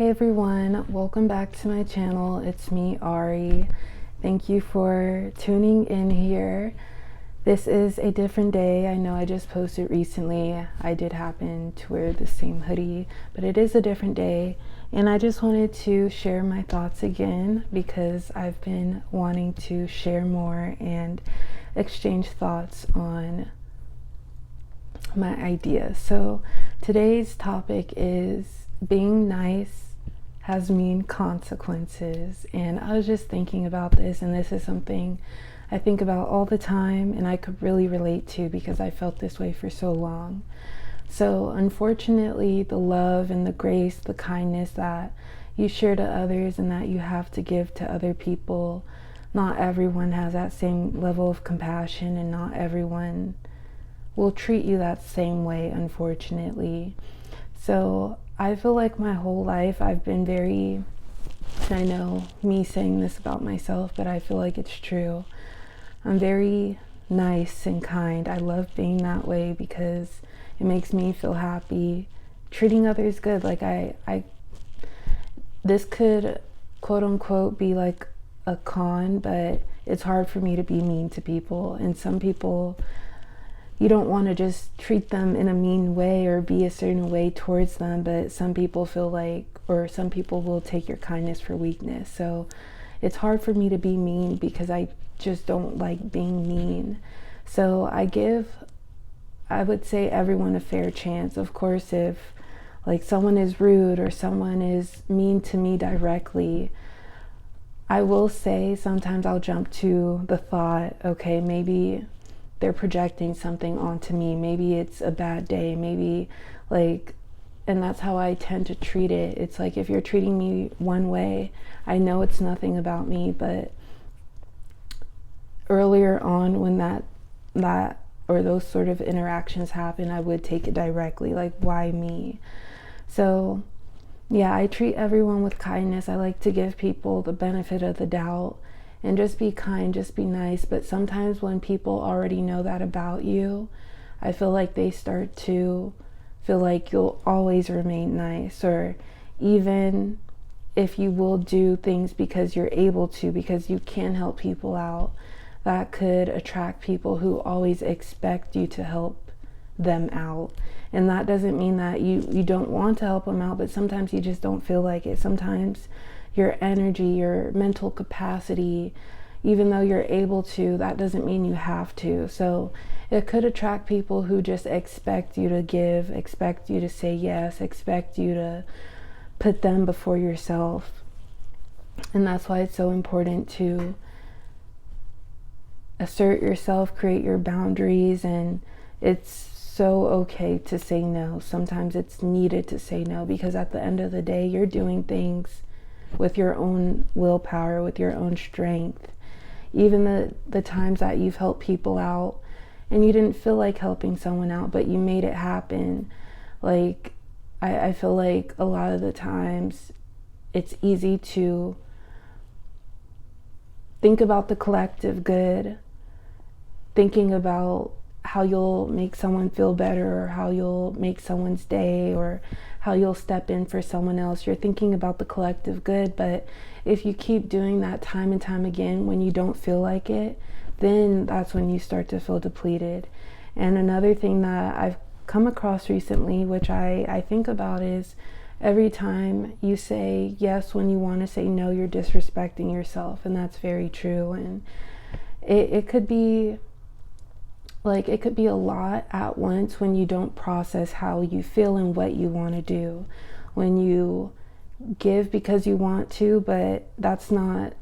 Hey everyone, welcome back to my channel. It's me, Ari. Thank you for tuning in here. This is a different day. I know I just posted recently. I did happen to wear the same hoodie, but it is a different day. And I just wanted to share my thoughts again because I've been wanting to share more and exchange thoughts on my ideas. So today's topic is being nice has mean consequences. And I was just thinking about this, and this is something I think about all the time and I could really relate to because I felt this way for so long. So unfortunately, the love and the grace, the kindness that you share to others and that you have to give to other people, not everyone has that same level of compassion, and not everyone will treat you that same way, unfortunately. So I feel like my whole life I've been very, I know me saying this about myself, but I feel like it's true. I'm very nice and kind. I love being that way because it makes me feel happy. Treating others good. Like this could quote unquote be like a con, but it's hard for me to be mean to people. And some people, you don't want to just treat them in a mean way or be a certain way towards them, but some people feel like, or some people will take your kindness for weakness. So it's hard for me to be mean because I just don't like being mean. So I would say everyone a fair chance. Of course, if like someone is rude or someone is mean to me directly, I will say sometimes I'll jump to the thought, okay, maybe they're projecting something onto me. Maybe it's a bad day. Maybe and that's how I tend to treat it. It's like if you're treating me one way, I know it's nothing about me, but earlier on when that or those sort of interactions happen, I would take it directly, like, why me? So yeah, I treat everyone with kindness. I like to give people the benefit of the doubt and just be kind, just be nice. But sometimes when people already know that about you, I feel like they start to feel like you'll always remain nice, or even if you will do things because you're able to, because you can help people out, that could attract people who always expect you to help them out. And that doesn't mean that you don't want to help them out, but sometimes you just don't feel like it. Sometimes your energy, your mental capacity, even though you're able to, that doesn't mean you have to. So it could attract people who just expect you to give, expect you to say yes, expect you to put them before yourself. And that's why it's so important to assert yourself, create your boundaries, and it's so okay to say no. Sometimes it's needed to say no, because at the end of the day, you're doing things with your own willpower, with your own strength. Even the times that you've helped people out and you didn't feel like helping someone out, but you made it happen. Like, I feel like a lot of the times it's easy to think about the collective good, thinking about how you'll make someone feel better, or how you'll make someone's day, or how you'll step in for someone else. You're thinking about the collective good, but if you keep doing that time and time again when you don't feel like it, then that's when you start to feel depleted. And another thing that I've come across recently, which I think about, is every time you say yes when you want to say no, you're disrespecting yourself. And that's very true. And it could be it could be a lot at once when you don't process how you feel and what you want to do. When you give because you want to, but that's not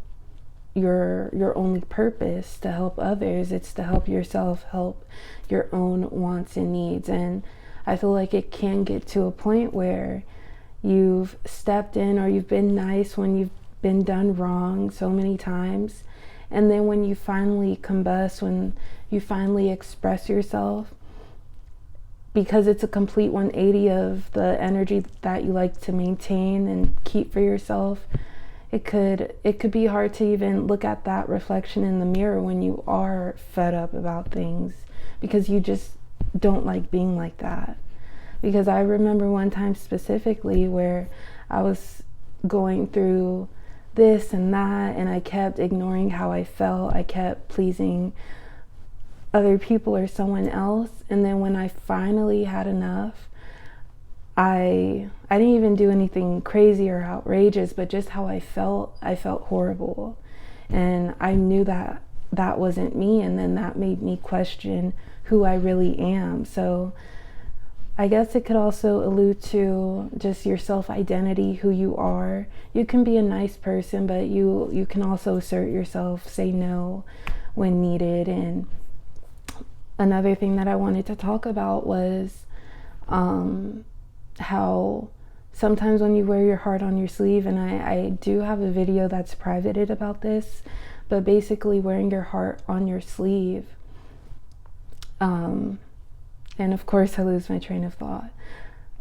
your only purpose to help others. It's to help yourself, help your own wants and needs. And I feel like it can get to a point where you've stepped in, or you've been nice when you've been done wrong so many times. And then when you finally combust, when you finally express yourself, because it's a complete 180 of the energy that you like to maintain and keep for yourself, it could be hard to even look at that reflection in the mirror when you are fed up about things, because you just don't like being like that. Because I remember one time specifically where I was going through this and that, and I kept ignoring how I felt. I kept pleasing other people or someone else. And then when I finally had enough, I didn't even do anything crazy or outrageous, but just how I felt horrible. And I knew that that wasn't me, and then that made me question who I really am. So I guess it could also allude to just your self-identity, who you are. You can be a nice person, but you can also assert yourself, say no when needed. And another thing that I wanted to talk about was how sometimes when you wear your heart on your sleeve, and I do have a video that's privated about this, but basically wearing your heart on your sleeve, and of course I lose my train of thought.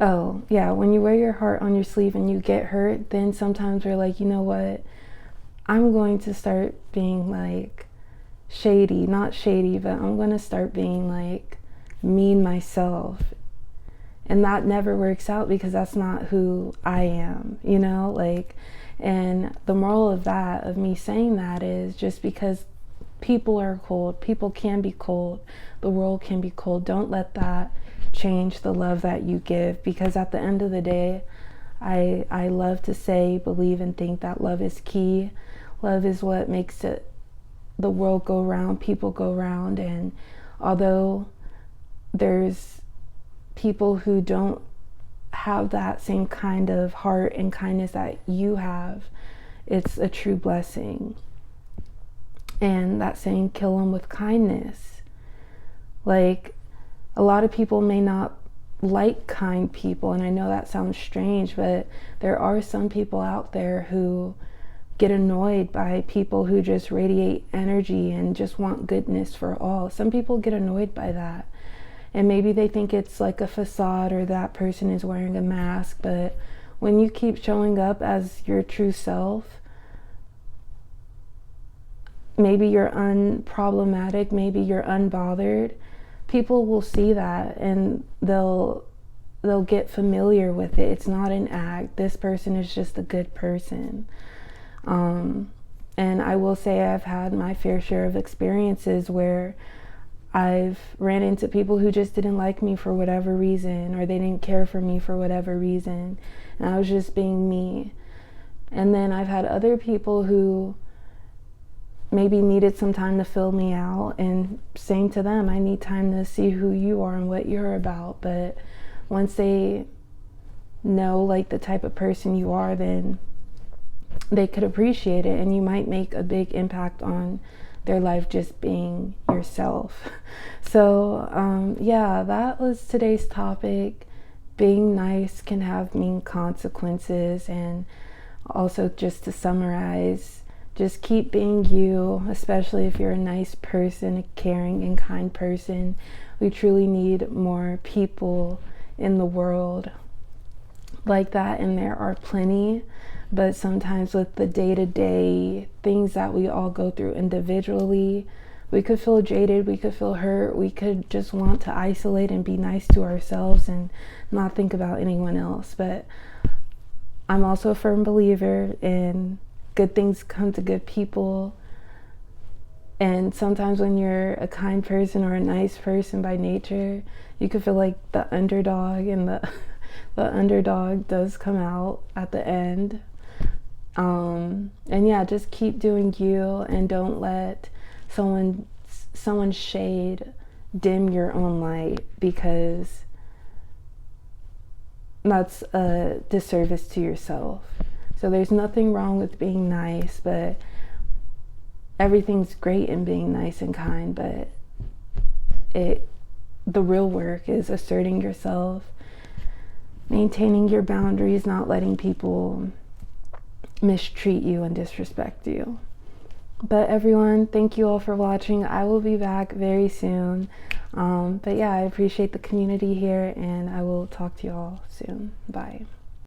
Oh yeah, when you wear your heart on your sleeve and you get hurt, then sometimes we're like, you know what, I'm going to start being like not shady, but I'm going to start being like mean myself. And that never works out, because that's not who I am, you know, like. And the moral of that, of me saying that, is just because people are cold, people can be cold, the world can be cold, don't let that change the love that you give. Because at the end of the day, I love to say, believe, and think that love is key. Love is what makes the world go round, people go round. And although there's people who don't have that same kind of heart and kindness that you have, it's a true blessing. And that saying, kill them with kindness. Like, a lot of people may not like kind people, and I know that sounds strange, but there are some people out there who get annoyed by people who just radiate energy and just want goodness for all. Some people get annoyed by that. And maybe they think it's like a facade, or that person is wearing a mask. But when you keep showing up as your true self, maybe you're unproblematic, maybe you're unbothered, people will see that and they'll get familiar with it. It's not an act. This person is just a good person. And I will say I've had my fair share of experiences where I've ran into people who just didn't like me for whatever reason, or they didn't care for me for whatever reason, and I was just being me. And then I've had other people who maybe needed some time to fill me out, and saying to them, I need time to see who you are and what you're about. But once they know like the type of person you are, then they could appreciate it, and you might make a big impact on their life just being yourself. So yeah, that was today's topic. Being nice can have mean consequences. And also, just to summarize, just keep being you, especially if you're a nice person, a caring and kind person. We truly need more people in the world like that, and there are plenty. But sometimes with the day-to-day things that we all go through individually, we could feel jaded, we could feel hurt, we could just want to isolate and be nice to ourselves and not think about anyone else. But I'm also a firm believer in good things come to good people. And sometimes when you're a kind person or a nice person by nature, you could feel like the underdog, and the underdog does come out at the end. And yeah, just keep doing you, and don't let someone's shade dim your own light, because that's a disservice to yourself. So there's nothing wrong with being nice, but everything's great in being nice and kind. But the real work is asserting yourself, maintaining your boundaries, not letting people mistreat you and disrespect you. But everyone, thank you all for watching. I will be back very soon. But yeah, I appreciate the community here, and I will talk to you all soon. Bye.